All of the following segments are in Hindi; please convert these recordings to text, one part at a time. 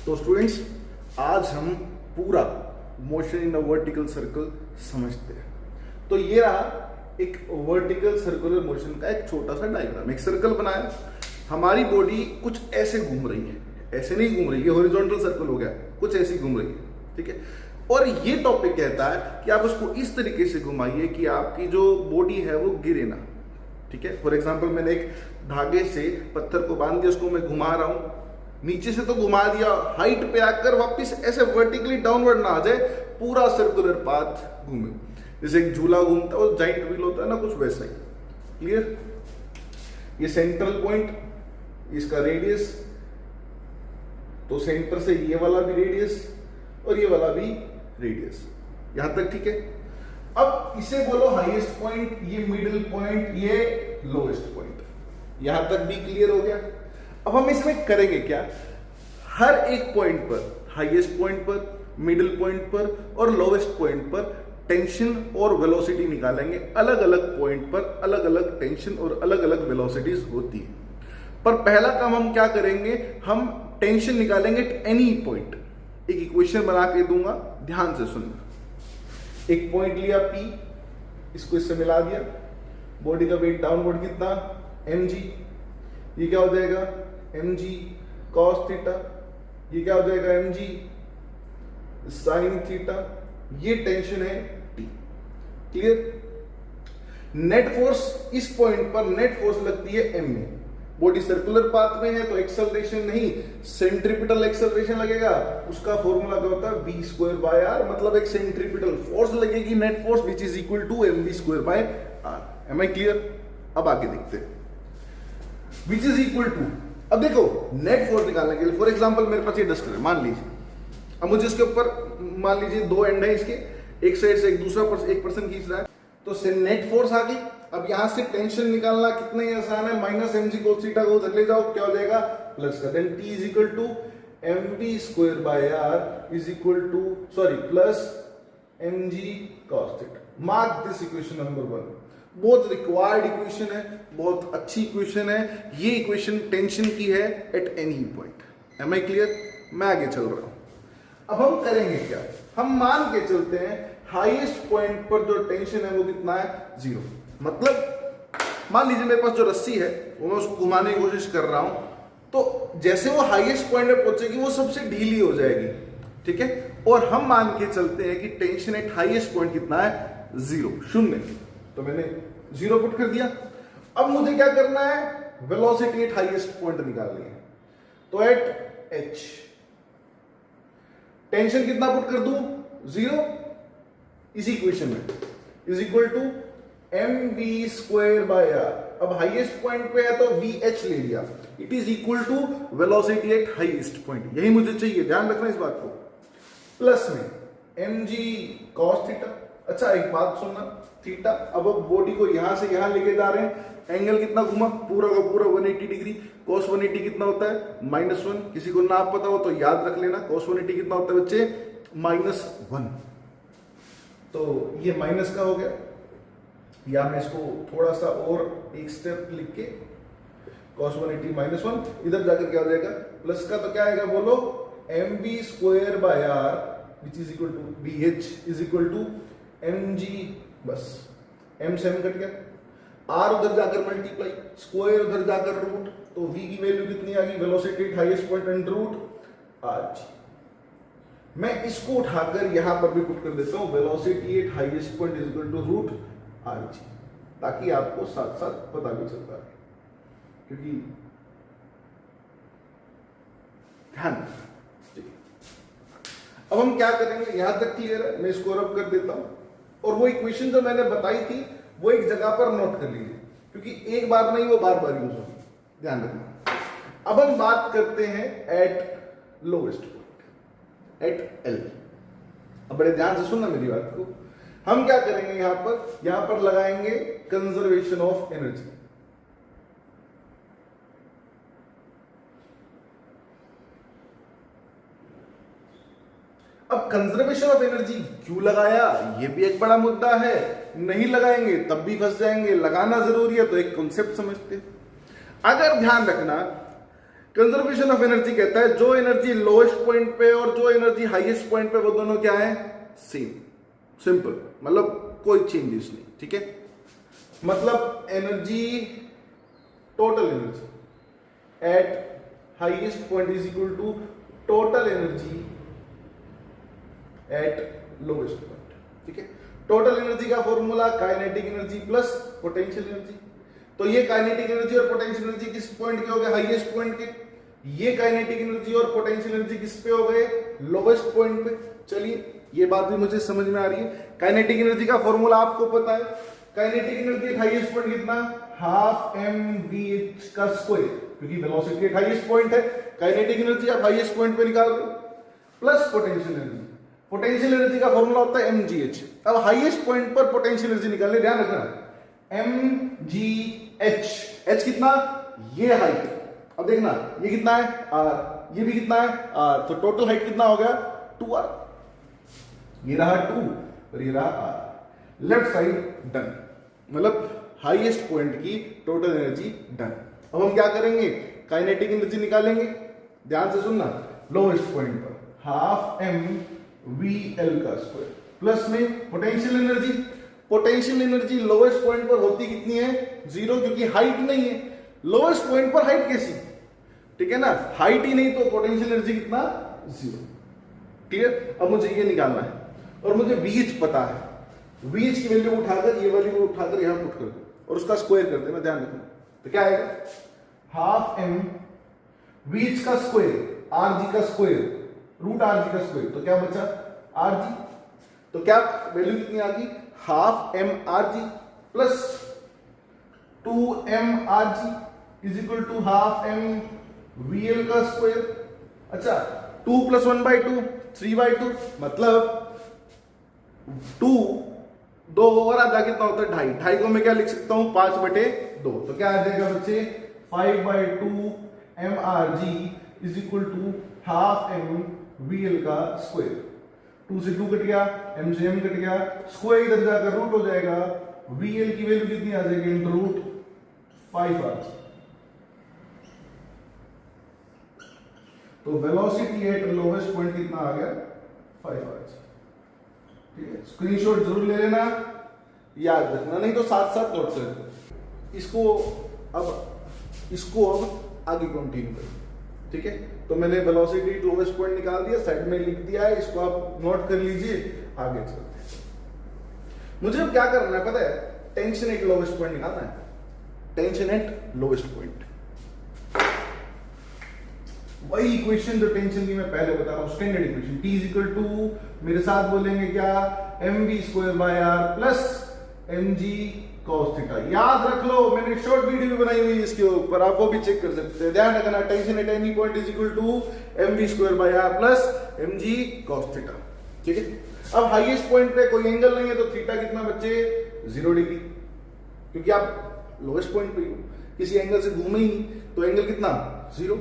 तो स्टूडेंट्स, आज हम पूरा motion in a vertical circle समझते हैं। तो ये रहा एक वर्टिकल सर्कुलर मोशन का एक छोटा सा डायग्राम। एक सर्कल बनाया, हमारी बॉडी कुछ ऐसे घूम रही है, ऐसे नहीं घूम रही है, हॉरिजॉन्टल सर्कल हो गया, कुछ ऐसी घूम रही है, ठीक है। और ये टॉपिक कहता है कि आप उसको इस तरीके से घुमाइए कि आपकी जो बॉडी है वो गिरे ना, ठीक है। फॉर एग्जाम्पल, मैंने एक धागे से पत्थर को बांध दिया, उसको मैं घुमा रहा हूं, नीचे से तो घुमा दिया, हाइट पे आकर वापस ऐसे वर्टिकली डाउनवर्ड ना आ जाए, पूरा सर्कुलर पाथ घूमे। जैसे एक झूला घूमता है, वो जाइंट व्हील होता है ना, कुछ वैसा ही। क्लियर? ये सेंट्रल पॉइंट, इसका रेडियस, तो सेंटर से ये वाला भी रेडियस और ये वाला भी रेडियस, यहां तक ठीक है। अब इसे बोलो हाईएस्ट पॉइंट, ये मिडिल पॉइंट, ये लोएस्ट पॉइंट, यहां तक भी क्लियर हो गया। अब हम इसमें करेंगे क्या, हर एक पॉइंट पर, हाईएस्ट पॉइंट पर, मिडिल पॉइंट पर और लोवेस्ट पॉइंट पर टेंशन और वेलोसिटी निकालेंगे। अलग अलग पॉइंट पर अलग अलग टेंशन और अलग अलग वेलोसिटीज होती है। पर पहला काम हम क्या करेंगे, हम टेंशन निकालेंगे एट एनी पॉइंट। एक इक्वेशन बना के दूंगा, ध्यान से सुनना। एक पॉइंट लिया P, इसको इससे मिला दिया, बॉडी का वेट डाउनवर्ड कितना, mg, ये क्या हो जाएगा mg cos थीटा, ये क्या हो जाएगा mg sin थीटा, ये टेंशन है T। क्लियर? नेट फोर्स इस पॉइंट पर नेट फोर्स लगती है m में। बॉडी सर्कुलर पाथ में है तो एक्सेलरेशन नहीं, सेंट्रीपिटल एक्सेलरेशन लगेगा। उसका फॉर्मूला क्या होता है, v स्क्वायर बाय r, मतलब एक सेंट्रीपिटल फोर्स लगेगी, net force, which is equal to mv square by r। Am I clear? अब आगे देखते हैं, विच इज इक्वल टू, अब देखो नेट फोर्स निकालने के लिए, फॉर एग्जांपल मेरे पास ये डस्टर है, मान लीजिए। अब मुझे इसके ऊपर, मान लीजिए दो एंड है इसके, एक साइड से एक दूसरा एक पर्सन खींच रहा है, तो से नेट फोर्स आ गई। अब यहां से टेंशन निकालना कितना ही आसान है, माइनस mg cos थीटा को उधर ले जाओ, क्या हो जाएगा, प्लस का, then T is equal to mv square by r is equal to, sorry, plus mg cos theta. Mark this equation number 1, बहुत रिक्वायर्ड इक्वेशन है, बहुत अच्छी इक्वेशन है। ये इक्वेशन टेंशन की है at any point. Am I clear? मैं आगे चल रहा हूं। अब हम करेंगे क्या, हम मान के चलते हैं हाईएस्ट पॉइंट पर जो टेंशन है वो कितना है, 0। मतलब मान लीजिए मेरे पास जो रस्सी है वो मैं उसको घुमाने की कोशिश कर रहा हूं, तो जैसे वो हाईएस्ट पॉइंट पे पहुंचेगी वो सबसे ढीली हो जाएगी, ठीक है। और हम मान के चलते हैं कि टेंशन एट हाईएस्ट पॉइंट कितना है, 0, 0। तो मैंने 0 पुट कर दिया। अब मुझे क्या करना है, वेलोसिटी एट हाईएस्ट पॉइंट निकालनी है। तो एट h टेंशन कितना पुट कर दूं, 0, इस इक्वेशन में, is equal to mv square by r। अब हाईएस्ट पॉइंट पे है तो vh ले लिया, it is equal to velocity at highest point, यही मुझे चाहिए, ध्यान रखना इस बात को। प्लस में mg cos थीटा। अच्छा एक बात सुनना, थीटा, अब बॉडी को यहां से यहां लेके जा रहे हैं, एंगल कितना घुमा, पूरा का पूरा 180 डिग्री। cos 180 कितना होता है, -1। किसी को ना पता हो तो याद रख लेना, cos 180 कितना होता है बच्चे, -1। तो ये माइनस का हो गया, या मैं इसको थोड़ा सा और एक स्टेप लिख के, cos 180 -1, इधर जाकर क्या हो जाएगा, प्लस का, तो क्या आएगा बोलो, mv square by r which is equal to vh is equal to mg, बस m से m कट गया, r उधर जाकर मल्टीप्लाई, स्क्वायर उधर जाकर रूट, तो v की वैल्यू कितनी आ गई, velocity at highest point and root r। मैं इसको उठाकर यहां पर भी पुट कर देता हूं, velocity at highest point is equal to root r, ताकि आपको साथ साथ पता भी चलता है, क्योंकि ध्यान। अब हम क्या करेंगे, यहां तक क्लियर है, मैं इसको रब कर देता हूं, और वो इक्वेशन जो मैंने बताई थी वो एक जगह पर नोट कर लीजिए, क्योंकि एक बार नहीं, वो बार बार यूज होगी, ध्यान रखना। अब हम बात करते हैं at lowest point, at L। अब बड़े ध्यान से सुनना मेरी बात को। हम क्या करेंगे, यहां पर लगाएंगे कंजर्वेशन ऑफ एनर्जी। अब कंजर्वेशन ऑफ एनर्जी क्यों लगाया, ये भी एक बड़ा मुद्दा है। नहीं लगाएंगे तब भी फंस जाएंगे, लगाना जरूरी है, तो एक कॉन्सेप्ट समझते हैं। अगर ध्यान रखना, कंजर्वेशन ऑफ एनर्जी कहता है जो एनर्जी लोएस्ट पॉइंट पे और जो एनर्जी हाईएस्ट पॉइंट पे वो दोनों क्या है, सेम, सिंपल, मतलब कोई चेंजेस नहीं, ठीक है। मतलब energy, total energy at highest point is equal to total energy at lowest point, ठीक है। टोटल एनर्जी का formula kinetic energy plus potential energy. तो ये काइनेटिक एनर्जी और पोटेंशियल एनर्जी किस पॉइंट के हो गए, हाईएस्ट पॉइंट के। ये काइनेटिक एनर्जी और पोटेंशियल एनर्जी किस पे हो गए, लोवेस्ट पॉइंट पे। चलिए ये बात भी मुझे समझ में आ रही है। काइनेटिक एनर्जी का फॉर्मूला आपको पता है, काइनेटिक एनर्जी हाईएस्ट पॉइंट कितना, हाफ एम वी एच का स्क्वायर, क्योंकि वेलोसिटी एट हाईएस्ट पॉइंट है। काइनेटिक एनर्जी आप हाईएस्ट पॉइंट पे निकाल रहे हो, plus potential energy. Potential energy का फॉर्मूला होता है mgh। अब हाईएस्ट पॉइंट पर पोटेंशियल एनर्जी निकालने, ध्यान रखना mgh, h कितना, ये हाइट, अब देखना ये कितना है r, ये भी कितना है r, तो टोटल हाइट कितना हो गया 2r। ये रहा 2 और ये रहा r, लेफ्ट साइड डन, मतलब हाईएस्ट पॉइंट की टोटल एनर्जी डन। अब हम क्या करेंगे, काइनेटिक एनर्जी निकालेंगे, ध्यान से सुनना। लोएस्ट पॉइंट पर हाफ एम वी एल का स्क्वायर प्लस में potential energy. Potential energy lowest point पर होती कितनी है, 0, क्योंकि हाइट नहीं है। लोएस्ट पॉइंट पर हाइट कैसी, ठीक है ना, हाइट ही नहीं तो पोटेंशियल एनर्जी कितना, 0, क्लियर। अब मुझे ये निकालना है और मुझे VH पता है, VH की वैल्यू उठाकर ये वाली को उठाकर यहां पुट कर दो और उसका स्क्वायर कर देना, ध्यान रखना। तो क्या आएगा, हाफ एम VH का स्क्वायर RG का स्क्वायर रूट RG का स्क्वायर, तो क्या बचा RG। तो क्या वैल्यू कितनी आ गई, half M RG plus 2m RG is equal to half M VL का स्क्वायर। अच्छा 2 + 1/2 3/2, मतलब 2 2 और आधा कितना होता है, 2.5। 2.5 को मैं क्या लिख सकता हूं, 5/2। तो क्या आ जाएगा बच्चे, 5/2 mRG is equal to half M VL का स्क्वायर। 2 से 2 कट गया, m से m कट गया, स्क्वायर इधर जाकर रूट हो जाएगा। VL की वैल्यू कितनी आ जाएगी, इनटू रूट 5RG। तो वेलोसिटी एट लोवेस्ट पॉइंट कितना आ गया, 5RG, ठीक है। स्क्रीनशॉट जरूर ले लेना, याद रखना, नहीं तो साथ साथ नोट कर दो। इसको अब आगे कंटिन्यू करें, ठीक है। तो मैंने वेलोसिटी लोवेस्ट पॉइंट निकाल दिया, साइड में लिख दिया है, इसको आप नोट कर लीजिए, आगे चलते हैं। मुझे अब क्या करना है पता है, टेंशन एट लोवेस्ट पॉइंट निकालना है, टेंशन एट लोवेस्ट पॉइंट। वही इक्वेशन जो टेंशन की मैं पहले बता रहा हूं, standard equation, T is equal to, मेरे साथ बोलेंगे क्या, mv² plus mg cos theta. याद रख लो, मैंने शॉर्ट वीडियो भी बनाई हुई है इसके ऊपर, आप वो भी चेक कर सकते हैं। ध्यान रखना, tension at any point is equal to mv² plus mg cos theta, ठीक है। अब हाईएस्ट पॉइंट पे कोई एंगल नहीं है, तो थीटा कितना बच्चे, 0 डिग्री, क्योंकि आप लोएस्ट पॉइंट पे हो, किसी एंगल से घूमे ही नहीं, तो एंगल कितना, 0।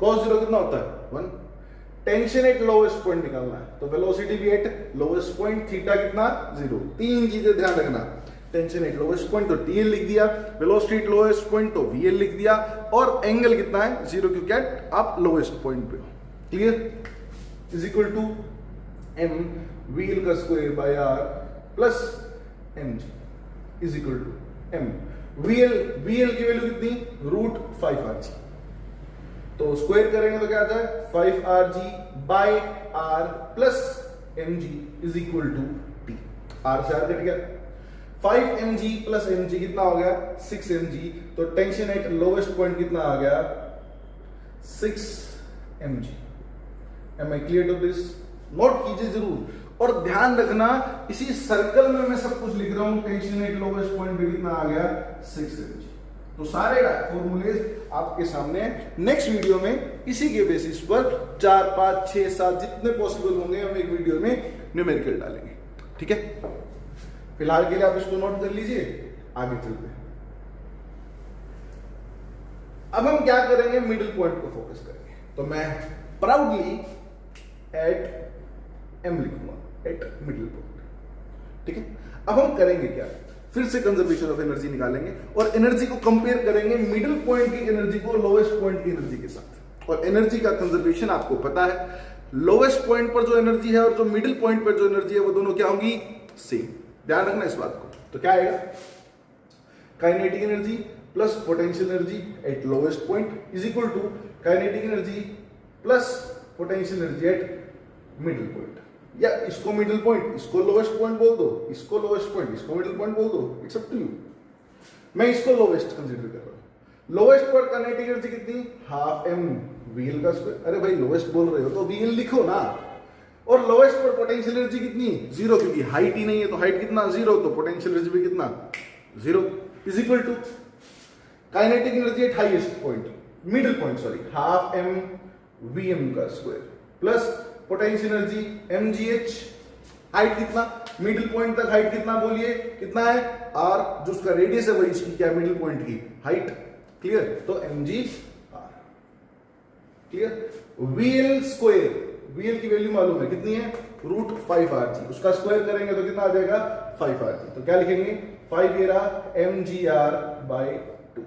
cos 0 कितना होता है, 1। टेंशन एट लोएस्ट पॉइंट निकालना है, तो वेलोसिटी भी एट लोएस्ट पॉइंट, थीटा कितना, 0। 3 चीजें ध्यान रखना, टेंशन एट लोएस्ट पॉइंट तो TL लिख दिया, वेलोसिटी एट लोएस्ट पॉइंट तो VL लिख दिया, और एंगल कितना है, 0, क्योंकि आप लोएस्ट पॉइंट पे हो, clear. Is equal to m VL का square by R plus mg is equal to m VL की वैल्यू कितनी, रूट 5RG। तो स्क्वायर करेंगे तो क्या आता है, 5RG by R plus mg is equal to T। R से R कट गया, 5mg प्लस mg कितना हो गया, 6mg। तो टेंशन एट लोवेस्ट पॉइंट कितना आ गया, 6mg। Am I clear to this, note कीजिए जरूर। और ध्यान रखना, इसी सर्कल में मैं सब कुछ लिख रहा हूं, टेंशन एट लोवेस्ट पॉइंट पे कितना आ गया, 6mg। तो सारे फॉर्मूलेज आपके सामने, नेक्स्ट वीडियो में इसी के बेसिस पर 4, 5, 6, 7 जितने पॉसिबल होंगे हम एक वीडियो में न्यूमेरिकल डालेंगे, ठीक है। फिलहाल के लिए आप इसको नोट कर लीजिए, आगे चलते हैं। अब हम क्या करेंगे, मिडिल पॉइंट को फोकस करेंगे। तो मैं प्राउडली एट M लिखूंगा, एट मिडिल पॉइंट, ठीक है। अब हम करेंगे क्या, फिर से कंजर्वेशन ऑफ एनर्जी निकालेंगे और एनर्जी को कंपेयर करेंगे मिडिल पॉइंट की एनर्जी को लोएस्ट पॉइंट की एनर्जी के साथ। और एनर्जी का कंजर्वेशन आपको पता है, लोवेस्ट पॉइंट पर जो एनर्जी है और जो मिडिल पॉइंट पर जो एनर्जी है वो दोनों क्या होंगी, सेम। ध्यान रखना इस बात को। तो क्या आएगा, kinetic energy plus potential energy at lowest point is equal to kinetic energy plus potential energy at middle point, या इसको मिडिल पॉइंट, इसको लोवेस्ट पॉइंट बोल दो, इसको लोवेस्ट पॉइंट, इसको मिडिल पॉइंट बोल दो, इट्स अप टू यू। मैं इसको लोवेस्ट कंसीडर कर रहा हूं। लोवेस्ट पर काइनेटिक एनर्जी कितनी, हाफ एम वीएल का स्क्वायर। अरे भाई लोवेस्ट बोल रहे हो तो वीएल लिखो ना। और लोवेस्ट पर पोटेंशियल एनर्जी कितनी, जीरो, क्योंकि हाइट ही नहीं है तो हाइट कितना, जीरो, तो पोटेंशियल एनर्जी भी कितना, zero, is equal to kinetic energy at highest point, middle point sorry, half M VM का square plus potential energy mgh, height कितना, मिडिल पॉइंट तक हाइट कितना बोलिए, कितना है, r, जो उसका रेडियस है वही इसकी क्या, मिडिल पॉइंट की हाइट। क्लियर, तो mg r। Clear, vl square, vl की वैल्यू मालूम है कितनी है, √5rg, उसका स्क्वायर करेंगे तो कितना आ जाएगा, 5rg। तो क्या लिखेंगे, 5 ये रहा mgr/2,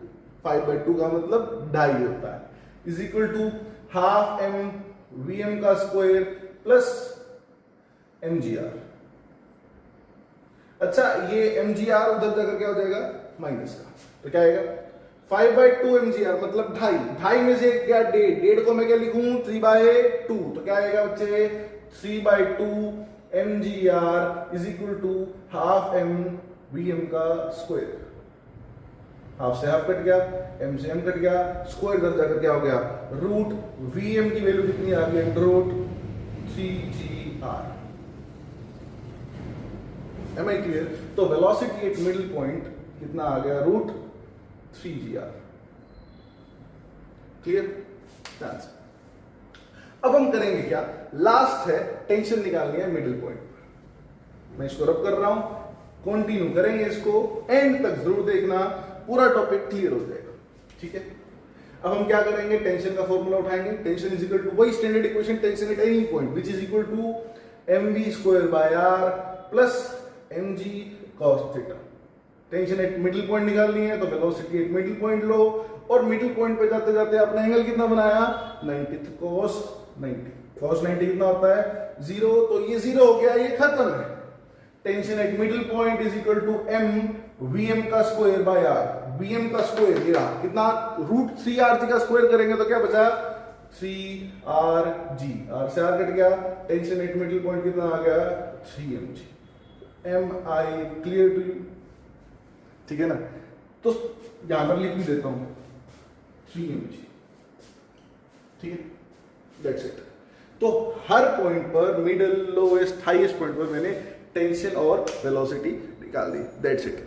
5/2 का मतलब 2.5 होता है, is equal to half M VM का स्क्वायर प्लस mgr। अच्छा, ये mgr उधर जाकर क्या हो जाएगा, माइनस का, तो क्या आएगा 5/2 mgr मतलब 2.5 में से क्या, 1.5 को मैं क्या लिखूं, 3/2, तो क्या आएगा बच्चे, 3/2 mgr is equal to half M VM का स्क्वायर। हाफ से हाफ कट गया, एम से एम कट गया, स्क्वायर इधर जाकर क्या हो गया, √vm की वैल्यू कितनी आ गई, √3gr। Am I clear? तो वेलोसिटी एट मिडिल पॉइंट कितना आ गया, √3gr। क्लियर? अब हम करेंगे क्या, लास्ट है टेंशन निकालनी है मिडिल पॉइंट पर। मैं इसको रब कर रहा हूं, कंटिन्यू करेंगे इसको, एंड तक जरूर देखना, पूरा टॉपिक क्लियर हो जाएगा। ठीक है, अब हम क्या करेंगे, टेंशन का फॉर्मूला उठाएंगे। टेंशन इज इक्वल टू वही standard equation, tension at any point which is equal to mv² plus mg cos theta. Tension at middle point निकालनी है तो वेलोसिटी एट मिडिल पॉइंट लो, और मिडिल पॉइंट पे जाते जाते आपने एंगल कितना बनाया, 90, cos 90। cos 90 कितना होता है, 0, तो ये 0 हो गया, ये खत्म है। Tension at middle point is equal to m vm का स्क्वायर बाय r। vm का स्क्वायर ये रहा कितना, √3rg का स्क्वायर करेंगे तो क्या बचा, 3rg, r से r कट गया, टेंशन एट मिडिल पॉइंट कितना आ गया, 3mg। Am I clear to you? ठीक है ना, तो यहां पर लिख भी देता हूं 3mg। ठीक है, दैट्स इट। तो हर पॉइंट पर, मिडिल, लोएस्ट, हाईएस्ट पॉइंट पर मैंने टेंशन और वेलोसिटी निकाल दी, दैट्स इट।